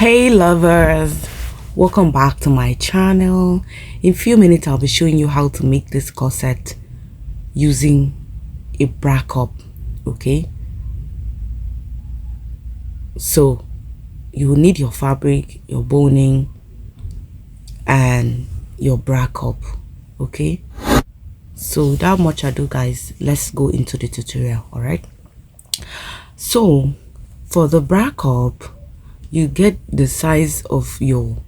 Hey lovers, welcome back to my channel. In a few minutes I'll be showing you how to make this corset using a bra cup. Okay, so you will need your fabric, your boning, and your bra cup. Okay, so without much ado guys, let's go into the tutorial. All right, so for the bra cup, you get the size of your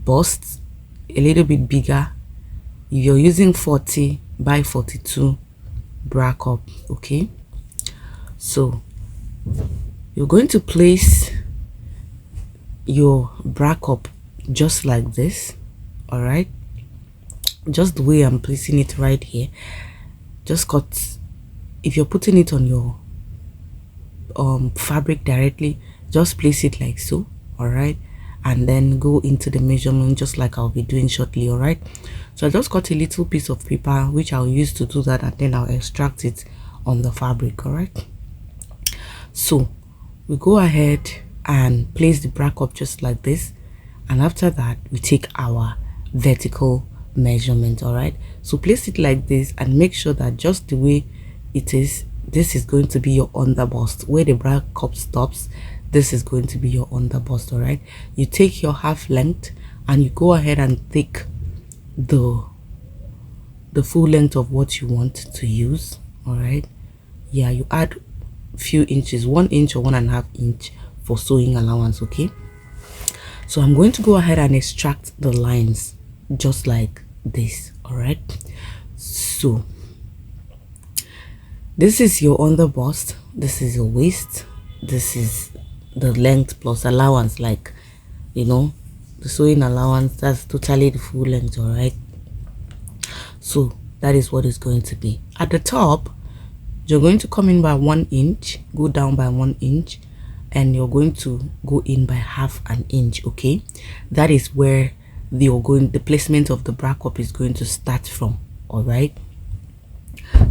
bust a little bit bigger. If you're using 40 by 42 bra cup, okay, so you're going to place your bra cup just like this. All right, just the way I'm placing it right here. Just cut. If you're putting it on your fabric directly, just place it like so. All right, and then go into the measurement just like I'll be doing shortly. All right, so I just cut a little piece of paper which I'll use to do that, and then I'll extract it on the fabric. All right, so we go ahead and place the bra cup just like this, and after that we take our vertical measurement. All right, so place it like this and make sure that just the way it is, this is going to be your underbust. Where the bra cup stops, this is going to be your underbust. All right, you take your half length and you go ahead and take the full length of what you want to use. All right, yeah, you add a few inches, 1 inch or 1.5 inch for sewing allowance. Okay, so I'm going to go ahead and extract the lines just like this. All right, so this is your underbust, this is your waist, this is the length plus allowance, like, you know, the sewing allowance, that's totally the full length. All right, so that is what it's going to be. At the top, you're going to come in by 1 inch, go down by 1 inch, and you're going to go in by ½ an inch. Okay, that is where the placement of the bra cup is going to start from. All right,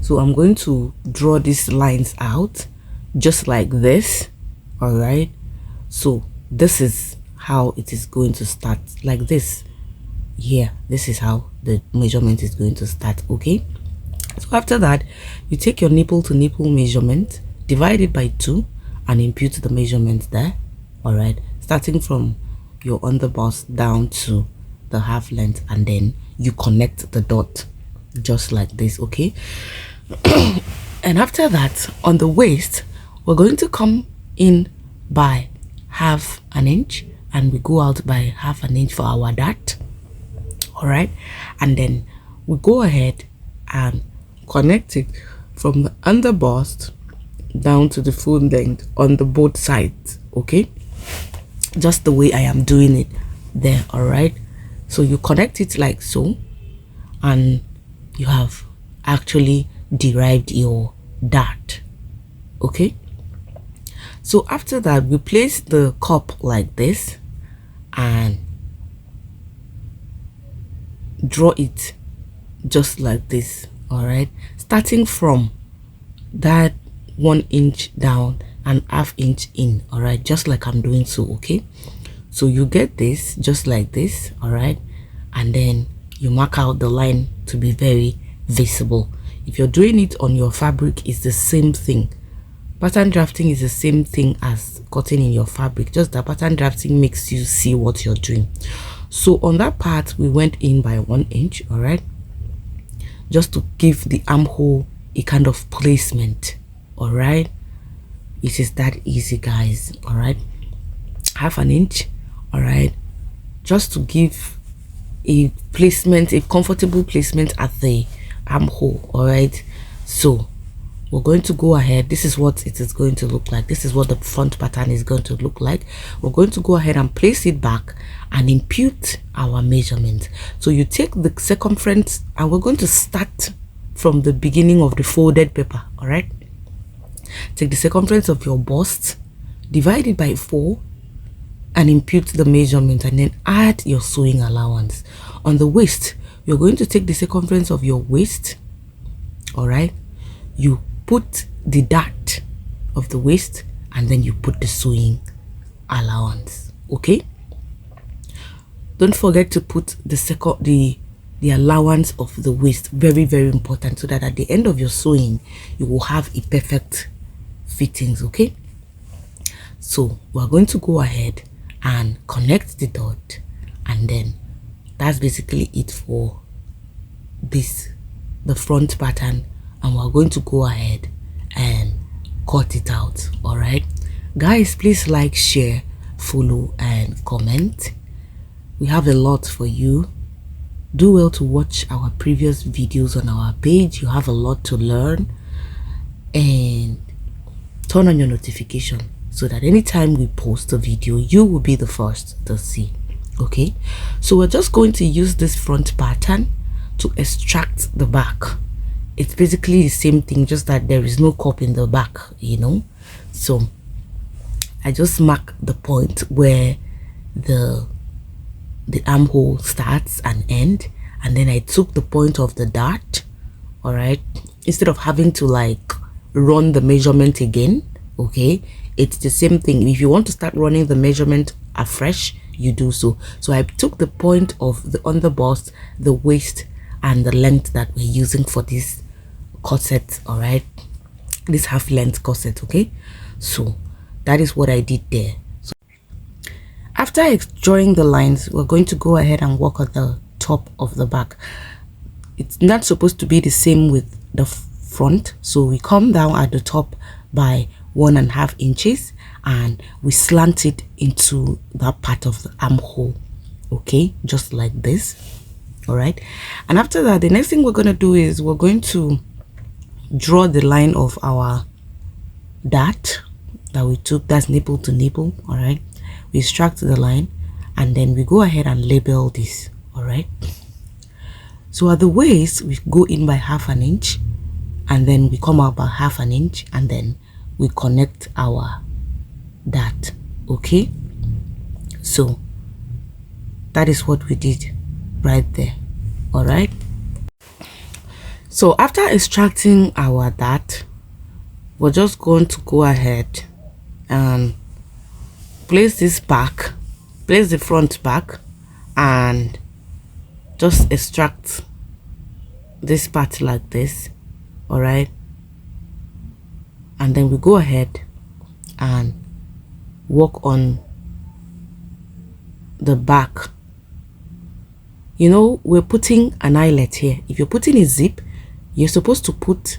so I'm going to draw these lines out just like this. All right, so this is how it is going to start, like this. Here, this is how the measurement is going to start. Okay, so after that, you take your nipple to nipple measurement, divide it by 2, and impute the measurement there. All right, starting from your underbust down to the half length, and then you connect the dot just like this. Okay, and after that, on the waist, we're going to come in by ½ an inch, and we go out by ½ an inch for our dart. All right, and then we go ahead and connect it from the underbust down to the full length on the both sides. Okay, just the way I am doing it there. All right, so you connect it like so, and you have actually derived your dart. Okay, so after that, we place the cup like this and draw it just like this. All right, starting from that 1 inch down and ½ inch in. All right, just like I'm doing so. Okay, so you get this just like this. All right, and then you mark out the line to be very visible. If you're doing it on your fabric, it's the same thing. Pattern drafting is the same thing as cutting in your fabric, just that pattern drafting makes you see what you're doing. So on that part, we went in by 1 inch. All right, just to give the armhole a kind of placement. All right, it is that easy guys. All right, ½ an inch. All right, just to give a placement, a comfortable placement at the armhole. All right, so we're going to go ahead. This is what it is going to look like. This is what the front pattern is going to look like. We're going to go ahead and place it back and impute our measurement. So you take the circumference, and we're going to start from the beginning of the folded paper. All right, take the circumference of your bust, divide it by 4, and impute the measurement, and then add your sewing allowance. On the waist, you're going to take the circumference of your waist. All right, you put the dart of the waist, and then you put the sewing allowance. Okay, don't forget to put the allowance of the waist, very very important, so that at the end of your sewing you will have a perfect fittings. Okay, so we're going to go ahead and connect the dot, and then that's basically it for the front pattern, and we're going to go ahead and cut it out. All right guys, please like, share, follow and comment. We have a lot for you. Do well to watch our previous videos on our page. You have a lot to learn, and turn on your notification so that anytime we post a video you will be the first to see. Okay, so we're just going to use this front pattern to extract the back. It's basically the same thing, just that there is no cup in the back, you know. So I just mark the point where the armhole starts and end, and then I took the point of the dart. All right, instead of having to like run the measurement again. Okay, it's the same thing. If you want to start running the measurement afresh, you do so. So I took the point of the underbust, the waist and the length that we're using for this corset. All right, this half length corset. Okay, so that is what I did there. So after drawing the lines, we're going to go ahead and work on the top of the back. It's not supposed to be the same with the front, so we come down at the top by 1.5 inches and we slant it into that part of the armhole. Okay, just like this. All right, and after that, the next thing we're going to do is we're going to draw the line of our dart that we took, that's nipple to nipple. All right, we extract the line and then we go ahead and label this. All right, so at the waist we go in by 1/2 inch and then we come out by 1/2 inch and then we connect our dart. Okay, so that is what we did right there. All right, so after extracting our dart, we're just going to go ahead and place this back, place the front back, and just extract this part like this. All right, and then we go ahead and work on the back. You know, we're putting an eyelet here. If you're putting a zip, you're supposed to put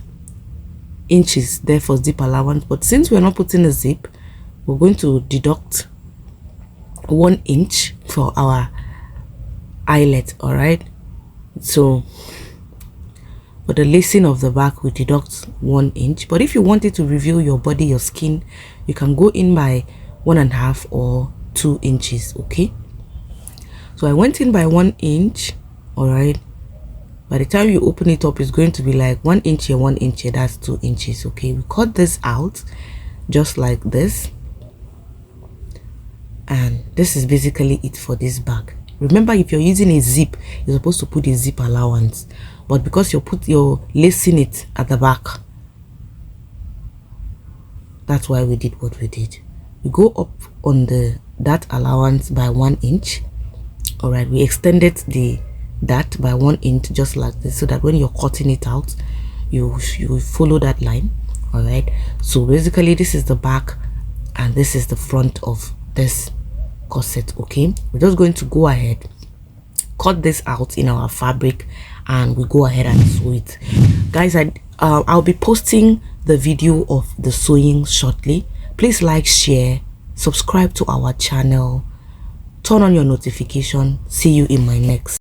inches there for zip allowance, but since we're not putting a zip, we're going to deduct 1 inch for our eyelet. All right, so for the lacing of the back we deduct 1 inch, but if you wanted to reveal your body, your skin, you can go in by 1.5 or 2 inches. Okay, so I went in by 1 inch. All right, by the time you open it up, it's going to be like 1 inch here, 1 inch here, that's 2 inches. Okay, we cut this out just like this, and this is basically it for this bag. Remember, if you're using a zip, you're supposed to put a zip allowance, but because you're lacing it at the back, that's why we did what we did. We go up on that allowance by 1 inch. All right, we extended that by 1 inch just like this, so that when you're cutting it out, you follow that line. All right, so basically this is the back and this is the front of this corset. Okay, we're just going to go ahead, cut this out in our fabric, and we go ahead and sew it. Guys, I'll be posting the video of the sewing shortly. Please like, share, subscribe to our channel, turn on your notification. See you in my next